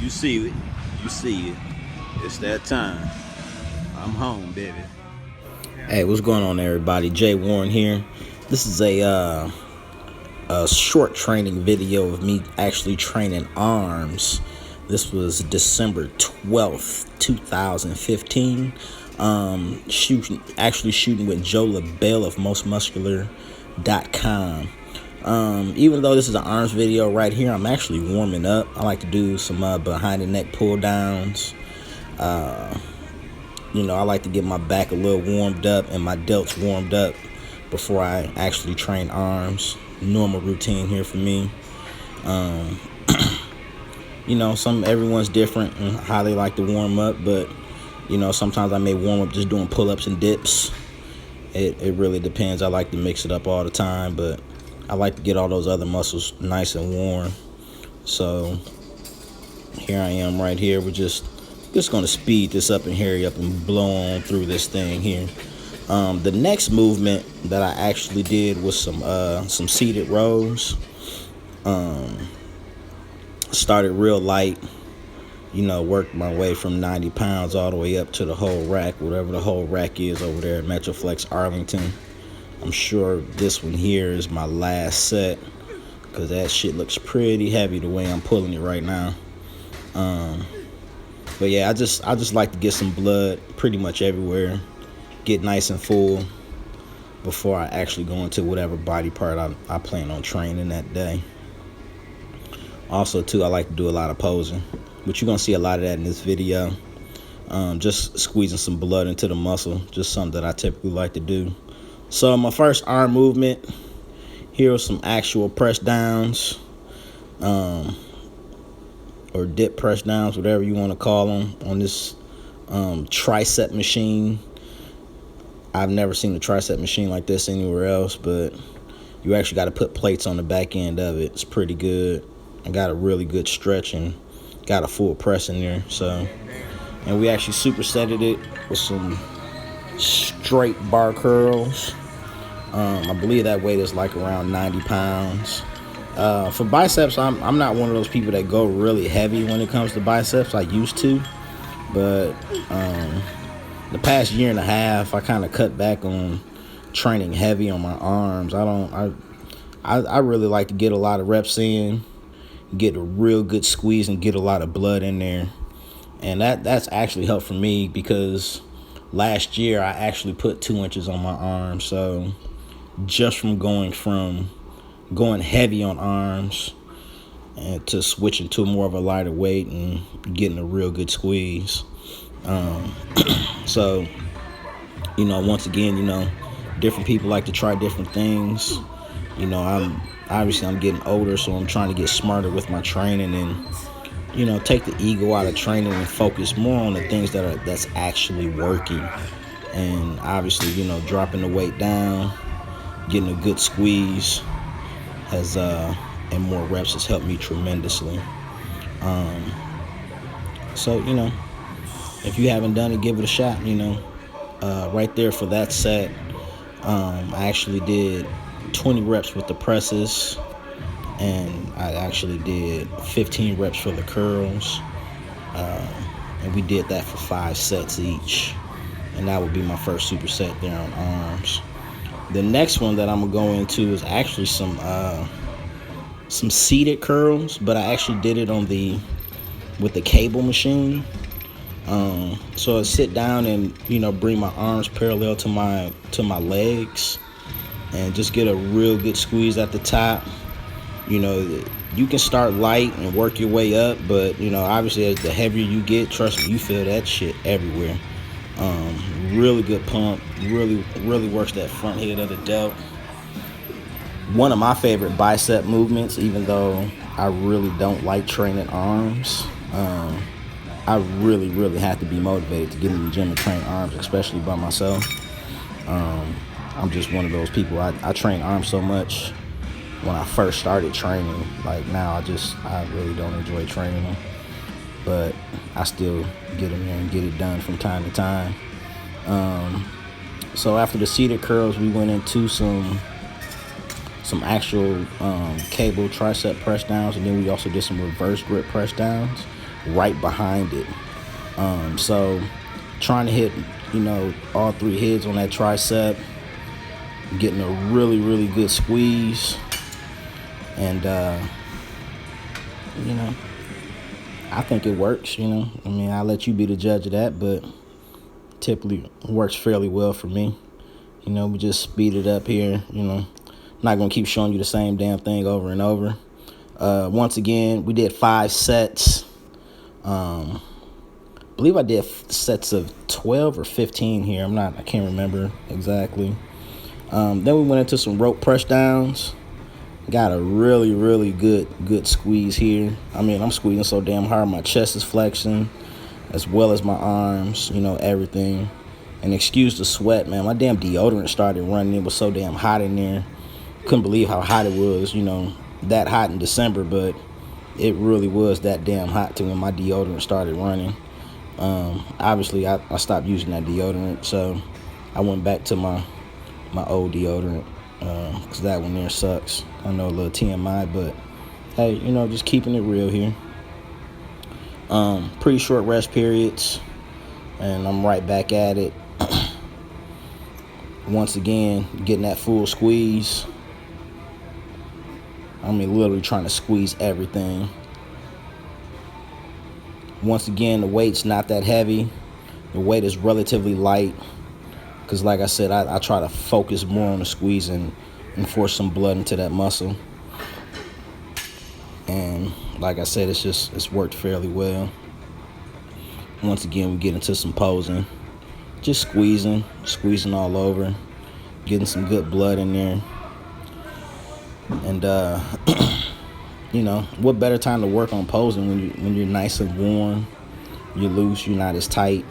You see it. You see it. It's that time. I'm home, baby. Hey, what's going on, everybody? Jay Warren here. This is a short training video of me actually training arms. This was December 12th, 2015. Shooting with Joe LaBelle of mostmuscular.com. Even though this is an arms video right here, I'm actually warming up. I like to do some behind the neck pull downs. I like to get my back a little warmed up and my delts warmed up before I actually train arms. Normal routine here for me. Everyone's different in how they like to warm up, but sometimes I may warm up just doing pull-ups and dips. It really depends. I like to mix it up all the time, but I like to get all those other muscles nice and warm. So here I am right here. We're just going to speed this up and hurry up and blow on through this thing here. The next movement that I actually did was some seated rows. Started real light, worked my way from 90 pounds all the way up to the whole rack, whatever the whole rack is over there at Metroflex Arlington. I'm sure this one here is my last set because that shit looks pretty heavy the way I'm pulling it right now. But yeah, I just like to get some blood pretty much everywhere, get nice and full before I actually go into whatever body part I plan on training that day. Also, too, I like to do a lot of posing, but you're going to see a lot of that in this video. Just squeezing some blood into the muscle, just something that I typically like to do. So my first arm movement, here are some actual press downs, or dip press downs, whatever you want to call them, on this tricep machine. I've never seen a tricep machine like this anywhere else, but you actually got to put plates on the back end of it. It's pretty good. I got a really good stretch and got a full press in there. And we actually supersetted it with some straight bar curls. I believe that weight is like around 90 pounds. For biceps, I'm not one of those people that go really heavy when it comes to biceps. I used to, but the past year and a half, I kind of cut back on training heavy on my arms. I really like to get a lot of reps in, get a real good squeeze, and get a lot of blood in there. And that's actually helped for me because last year I actually put 2 inches on my arm. So just from going heavy on arms and to switching to more of a lighter weight and getting a real good squeeze. So, once again, different people like to try different things. I'm getting older, so I'm trying to get smarter with my training and, take the ego out of training and focus more on the things that's actually working. And obviously, dropping the weight down, getting a good squeeze and more reps has helped me tremendously. So, if you haven't done it, give it a shot. Right there for that set, I actually did 20 reps with the presses, and I actually did 15 reps for the curls, and we did that for 5 sets each, and that would be my first superset there on arms. The next one that I'm gonna go into is actually some seated curls, but I actually did it with the cable machine. So I sit down and bring my arms parallel to my legs, and just get a real good squeeze at the top. You can start light and work your way up, but obviously as the heavier you get, trust me, you feel that shit everywhere. Really good pump, really works that front head of the delt. One of my favorite bicep movements, even though I really don't like training arms. I really have to be motivated to get in the gym and train arms, especially by myself. I'm just one of those people. I train arms so much when I first started training. Like now, I really don't enjoy training them, but I still get in there and get it done from time to time. So after the seated curls, we went into some actual cable tricep press downs, and then we also did some reverse grip press downs. right behind it. So trying to hit, all 3 heads on that tricep, getting a really, really good squeeze. And, I think it works, I'll let you be the judge of that, but typically works fairly well for me. We just speed it up here, not going to keep showing you the same damn thing over and over. Once again, we did 5 sets. I believe I did sets of 12 or 15 here. I can't remember exactly. Then we went into some rope press downs. Got a really, really good squeeze here. I'm squeezing so damn hard. My chest is flexing as well as my arms, everything. And excuse the sweat, man. My damn deodorant started running. It was so damn hot in there. Couldn't believe how hot it was, that hot in December, but it really was that damn hot to when my deodorant started running. Obviously, I stopped using that deodorant, so I went back to my old deodorant, because that one there sucks. I know, a little TMI, but hey, just keeping it real here. Pretty short rest periods, and I'm right back at it. Once again, getting that full squeeze. Literally trying to squeeze everything. Once again, the weight's not that heavy. The weight is relatively light, because like I said, I try to focus more on the squeeze and force some blood into that muscle. And like I said, it's worked fairly well. Once again, we get into some posing. Just squeezing all over, getting some good blood in there. And what better time to work on posing when you're nice and warm, you're loose, you're not as tight.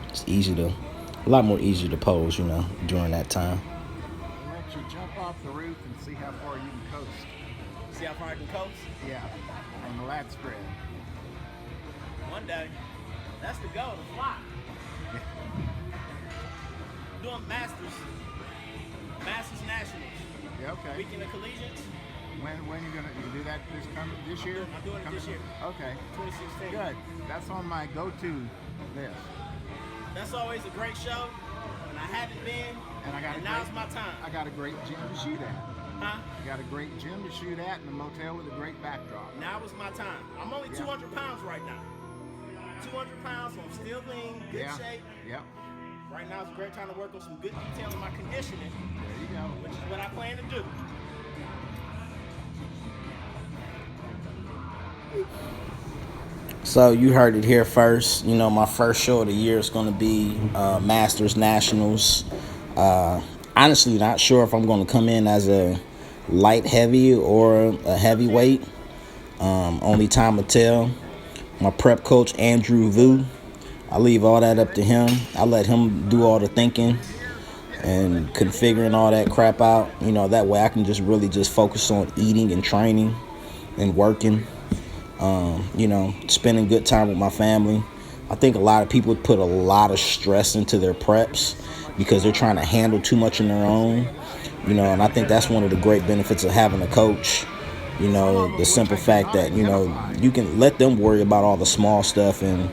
It's a lot more easier to pose, during that time. Let you jump off the roof and see how far you can coast. See how far I can coast? Yeah, on the lat spread. One day, that's the goal, to fly. Doing Masters Nationals. Yeah, okay. Weekend of collegiates. When you do that this year? I'm doing it this year. Okay. 2016. Good. That's on my go-to list. That's always a great show, and I haven't been. And now's my time. I got a great gym to shoot at. Huh? I got a great gym to shoot at and a motel with a great backdrop. Now is my time. I'm only 200 pounds right now. 200 pounds, so I'm still lean, good shape. Yep. Right now is a great time to work on some good detail in my conditioning. There you go. Which is what I plan to do. So you heard it here first. My first show of the year is going to be Masters Nationals. Honestly, not sure if I'm going to come in as a light heavy or a heavyweight. Only time will tell. My prep coach, Andrew Vu, I leave all that up to him. I let him do all the thinking and configuring all that crap out. That way I can just focus on eating and training and working. Spending good time with my family. I think a lot of people put a lot of stress into their preps because they're trying to handle too much on their own. And I think that's one of the great benefits of having a coach. The simple fact that, you can let them worry about all the small stuff and,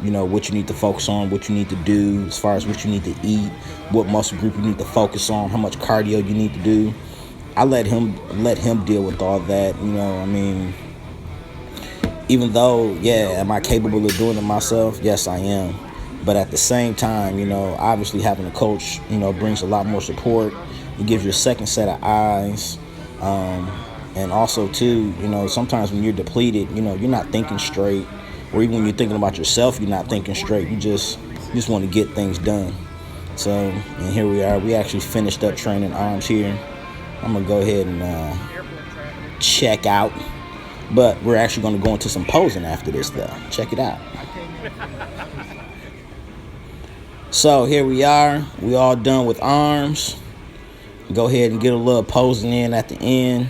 what you need to focus on, what you need to do as far as what you need to eat, what muscle group you need to focus on, how much cardio you need to do. I let him deal with all that, even though, am I capable of doing it myself? Yes, I am. But at the same time, obviously having a coach, brings a lot more support. It gives you a second set of eyes. And also, too, sometimes when you're depleted, you're not thinking straight. Or even when you're thinking about yourself, you're not thinking straight. You just want to get things done. So, and here we are. We actually finished up training arms here. I'm going to go ahead and check out. But we're actually going to go into some posing after this, though. Check it out. So here we are. We all done with arms. Go ahead and get a little posing in at the end.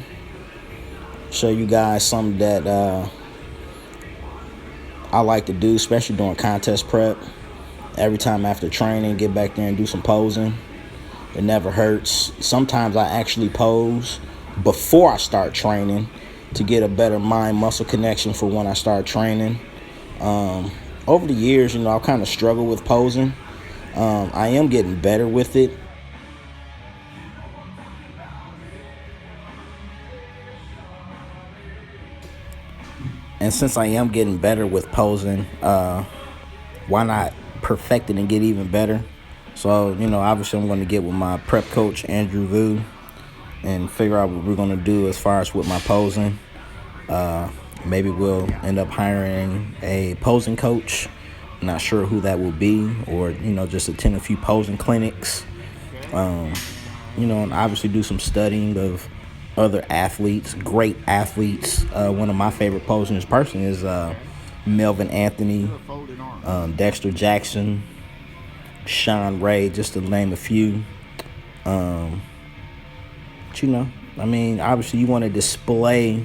Show you guys something that I like to do, especially during contest prep. Every time after training, get back there and do some posing. It never hurts. Sometimes I actually pose before I start training to get a better mind-muscle connection for when I start training. Over the years, I've kind of struggled with posing. I am getting better with it. And since I am getting better with posing, why not perfect it and get even better? So, obviously I'm going to get with my prep coach, Andrew Vu, and figure out what we're going to do as far as with my posing. Maybe we'll end up hiring a posing coach. Not sure who that will be, or, just attend a few posing clinics. And obviously do some studying of other athletes, great athletes. One of my favorite posers personally is Melvin Anthony, Dexter Jackson, Sean Ray, just to name a few. But obviously you want to display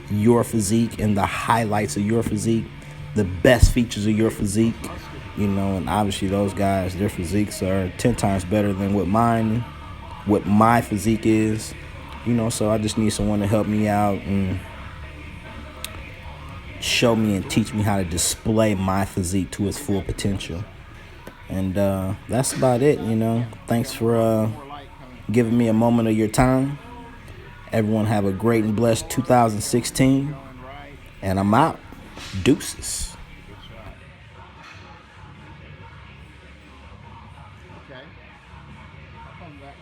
your physique and the highlights of your physique, the best features of your physique, and obviously those guys, their physiques are 10 times better than what my physique is, so I just need someone to help me out and show me and teach me how to display my physique to its full potential. And that's about it, Thanks for giving me a moment of your time. Everyone have a great and blessed 2016. And I'm out. Deuces. Okay. How come that?